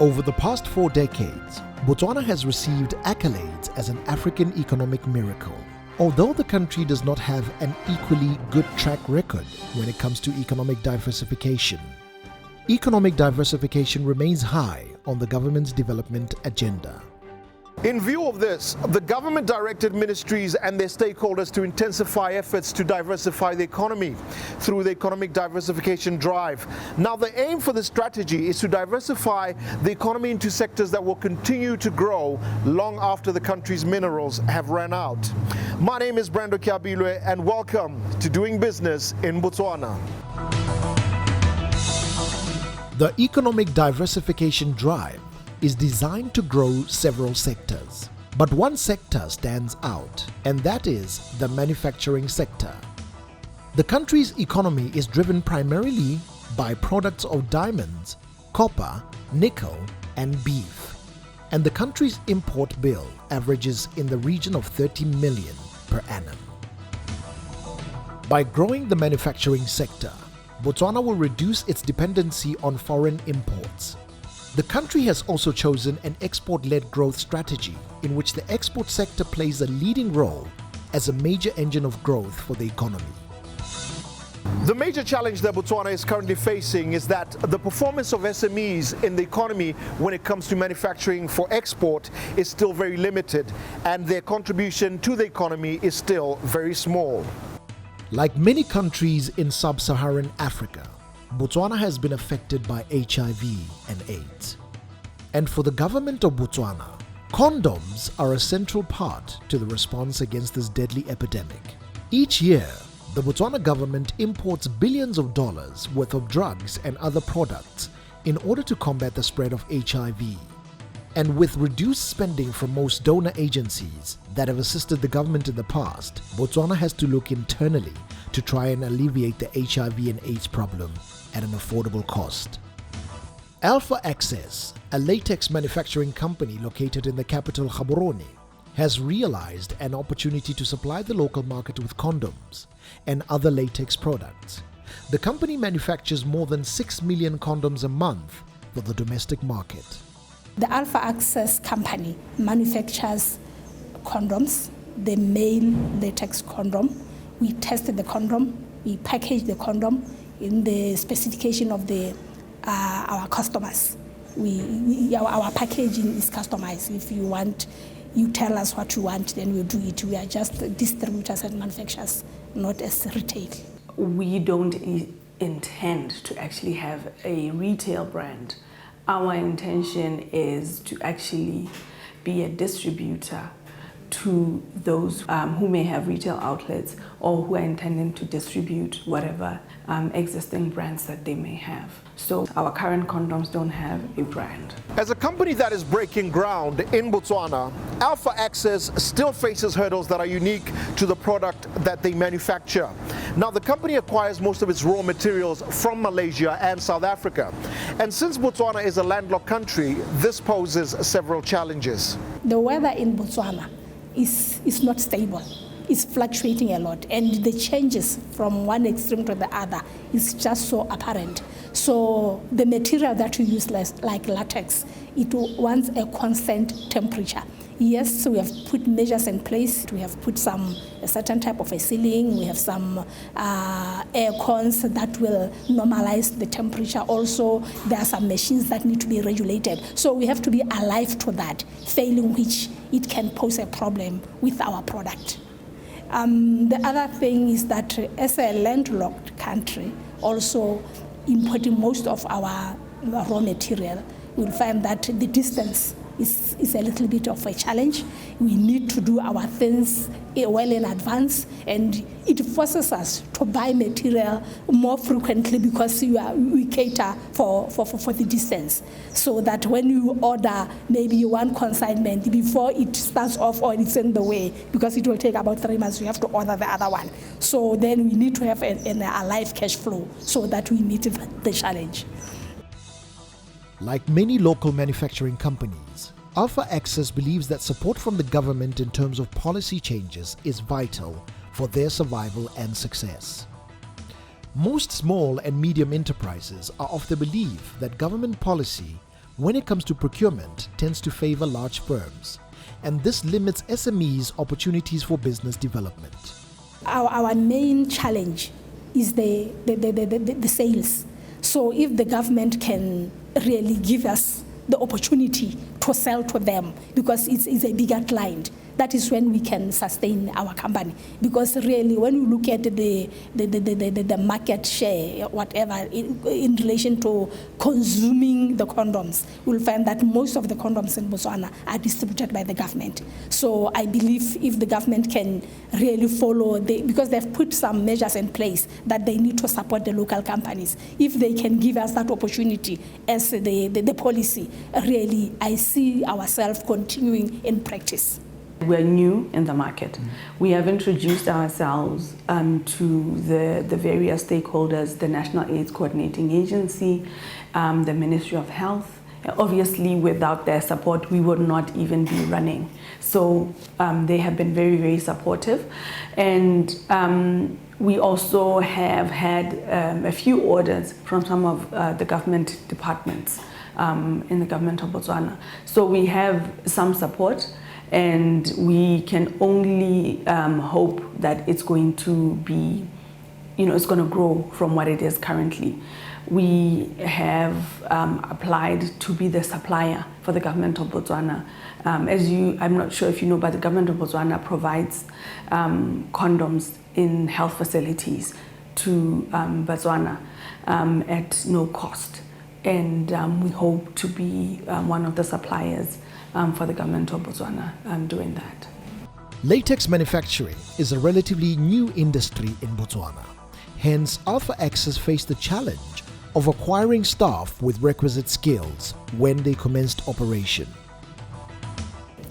Over the past 4 decades, Botswana has received accolades as an African economic miracle. Although the country does not have an equally good track record when it comes to economic diversification remains high on the government's development agenda. In view of this, the government directed ministries and their stakeholders to intensify efforts to diversify the economy through the economic diversification drive. Now, the aim for this strategy is to diversify the economy into sectors that will continue to grow long after the country's minerals have run out. My name is Brando Kiabilwe and welcome to Doing Business in Botswana. The economic diversification drive is designed to grow several sectors. But one sector stands out, and that is the manufacturing sector. The country's economy is driven primarily by products of diamonds, copper, nickel, and beef. And the country's import bill averages in the region of 30 million per annum. By growing the manufacturing sector, Botswana will reduce its dependency on foreign imports. The country has also chosen an export-led growth strategy in which the export sector plays a leading role as a major engine of growth for the economy. The major challenge that Botswana is currently facing is that the performance of SMEs in the economy when it comes to manufacturing for export is still very limited, and their contribution to the economy is still very small. Like many countries in sub-Saharan Africa, Botswana has been affected by HIV and AIDS. And for the government of Botswana, condoms are a central part to the response against this deadly epidemic. Each year, the Botswana government imports billions of dollars worth of drugs and other products in order to combat the spread of HIV. And with reduced spending from most donor agencies that have assisted the government in the past, Botswana has to look internally to try and alleviate the HIV and AIDS problem at an affordable cost. Alpha Access, a latex manufacturing company located in the capital Gaborone, has realized an opportunity to supply the local market with condoms and other latex products. The company manufactures more than 6 million condoms a month for the domestic market. The Alpha Access company manufactures condoms, the male latex condom. We tested the condom, we package the condom in the specification of our customers. Our packaging is customized. If you want, you tell us what you want, then we'll do it. We are just distributors and manufacturers, not as retail. We don't intend to actually have a retail brand. Our intention is to actually be a distributor to those who may have retail outlets or who are intending to distribute whatever existing brands that they may have. So our current condoms don't have a brand. As a company that is breaking ground in Botswana, Alpha Access still faces hurdles that are unique to the product that they manufacture. Now, the company acquires most of its raw materials from Malaysia and South Africa. And since Botswana is a landlocked country, this poses several challenges. The weather in Botswana is not stable. It's fluctuating a lot, and the changes from one extreme to the other is just so apparent. So the material that we use, like latex, it wants a constant temperature. Yes, we have put measures in place. We have put a certain type of a ceiling. We have some air cons that will normalize the temperature. Also, there are some machines that need to be regulated. So we have to be alive to that, failing which it can pose a problem with our product. The other thing is that as a landlocked country, also importing most of our raw material, we'll find that the distance is a little bit of a challenge. We need to do our things well in advance, and it forces us to buy material more frequently because we cater for the distance. So that when you order maybe one consignment, before it starts off or it's in the way, because it will take about 3 months, you have to order the other one. So then we need to have a live cash flow so that we meet the challenge. Like many local manufacturing companies, Alpha Access believes that support from the government in terms of policy changes is vital for their survival and success. Most small and medium enterprises are of the belief that government policy when it comes to procurement, tends to favor large firms, and this limits SMEs' opportunities for business development. Our main challenge is the sales. So if the government can really give us the opportunity to sell to them, because it's a bigger client, that is when we can sustain our company. Because really, when you look at the market share, whatever, in relation to consuming the condoms, we'll find that most of the condoms in Botswana are distributed by the government. So I believe if the government can really follow, because they've put some measures in place that they need to support the local companies, if they can give us that opportunity as the policy, really, I see ourselves continuing in practice. We're new in the market. We have introduced ourselves to the various stakeholders, the National AIDS Coordinating Agency, the Ministry of Health. Obviously, without their support, we would not even be running. So they have been very, very supportive. And we also have had a few orders from some of the government departments in the government of Botswana. So we have some support. And we can only hope that it's going to be, it's going to grow from what it is currently. We have applied to be the supplier for the government of Botswana. I'm not sure if you know, but the government of Botswana provides condoms in health facilities to Botswana at no cost. And we hope to be one of the suppliers for the government of Botswana doing that. Latex manufacturing is a relatively new industry in Botswana. Hence, Alpha Access faced the challenge of acquiring staff with requisite skills when they commenced operation.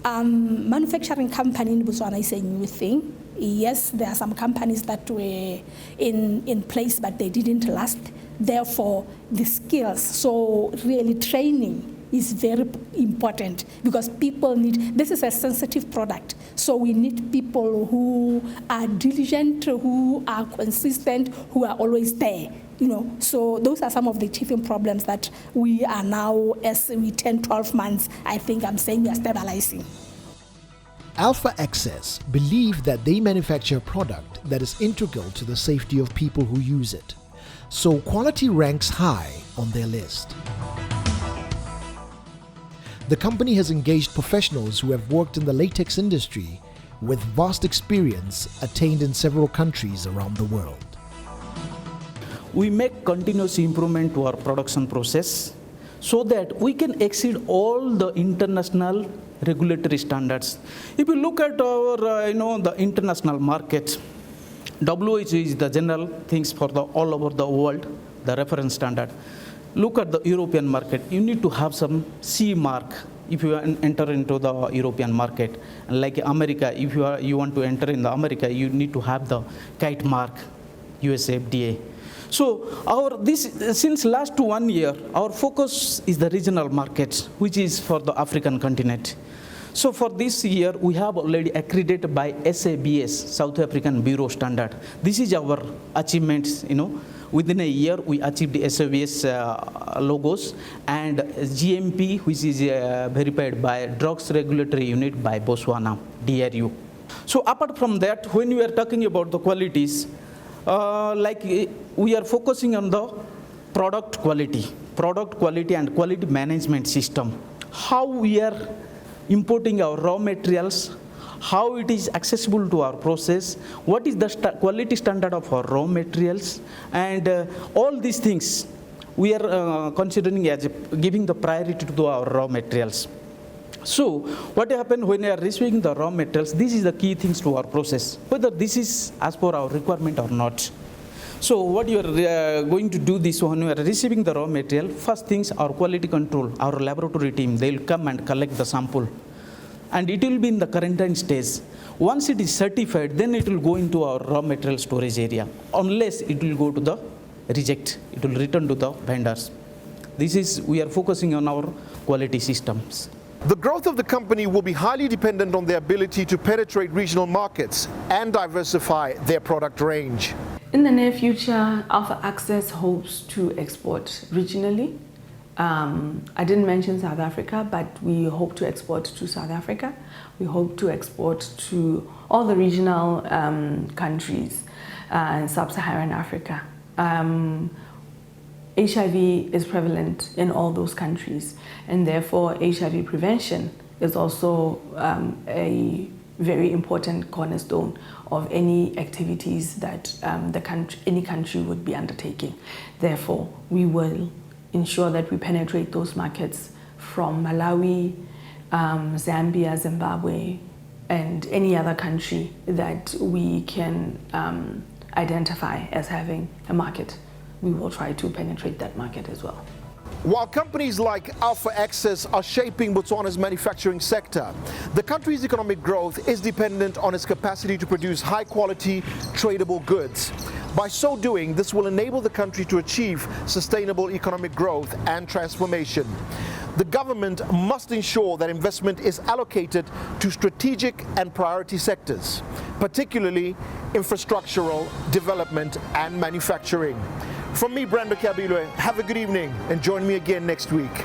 Manufacturing company in Botswana is a new thing. Yes, there are some companies that were in place, but they didn't last. Therefore, the skills, so really training is very important, because people need, this is a sensitive product, so we need people who are diligent, who are consistent, who are always there. So those are some of the teething problems that we are now, as we 10, 12 months, I think I'm saying we are stabilizing. Alpha Access believe that they manufacture a product that is integral to the safety of people who use it. So quality ranks high on their list. The company has engaged professionals who have worked in the latex industry with vast experience attained in several countries around the world. We make continuous improvement to our production process so that we can exceed all the international regulatory standards. If you look at our, the international market, WHO is the general things for all over the world, the reference standard. Look at the European market. You need to have some CE mark if you enter into the European market. And like America, if you want to enter in the America, you need to have the kite mark, USA FDA. So since last 1 year, our focus is the regional markets, which is for the African continent. So for this year, we have already accredited by SABS, South African Bureau Standard. This is our achievements, Within a year, we achieved the SABS logos and GMP, which is verified by Drugs Regulatory Unit by Botswana, DRU. So apart from that, when we are talking about the qualities, we are focusing on the product quality and quality management system. How we are importing our raw materials, how it is accessible to our process, what is the quality standard of our raw materials, and all these things we are considering as giving the priority to our raw materials. So what happens when we are receiving the raw materials, this is the key things to our process, whether this is as per our requirement or not. So what you are going to do this when you are receiving the raw material, first things, our quality control, our laboratory team, they will come and collect the sample. And it will be in the quarantine stage. Once it is certified, then it will go into our raw material storage area. Unless it will go to the reject, it will return to the vendors. We are focusing on our quality systems. The growth of the company will be highly dependent on their ability to penetrate regional markets and diversify their product range. In the near future, Alpha Access hopes to export regionally I didn't mention South Africa, but we hope to export to South Africa. We hope to export to all the regional countries in sub-Saharan Africa. HIV is prevalent in all those countries, and therefore HIV prevention is also a very important cornerstone of any activities that any country would be undertaking. Therefore, we will ensure that we penetrate those markets from Malawi, Zambia, Zimbabwe, and any other country that we can identify as having a market. We will try to penetrate that market as well. While companies like Alpha Access are shaping Botswana's manufacturing sector, the country's economic growth is dependent on its capacity to produce high-quality, tradable goods. By so doing, this will enable the country to achieve sustainable economic growth and transformation. The government must ensure that investment is allocated to strategic and priority sectors, particularly infrastructural development and manufacturing. From me, Brando Kabilwe, have a good evening and join me again next week.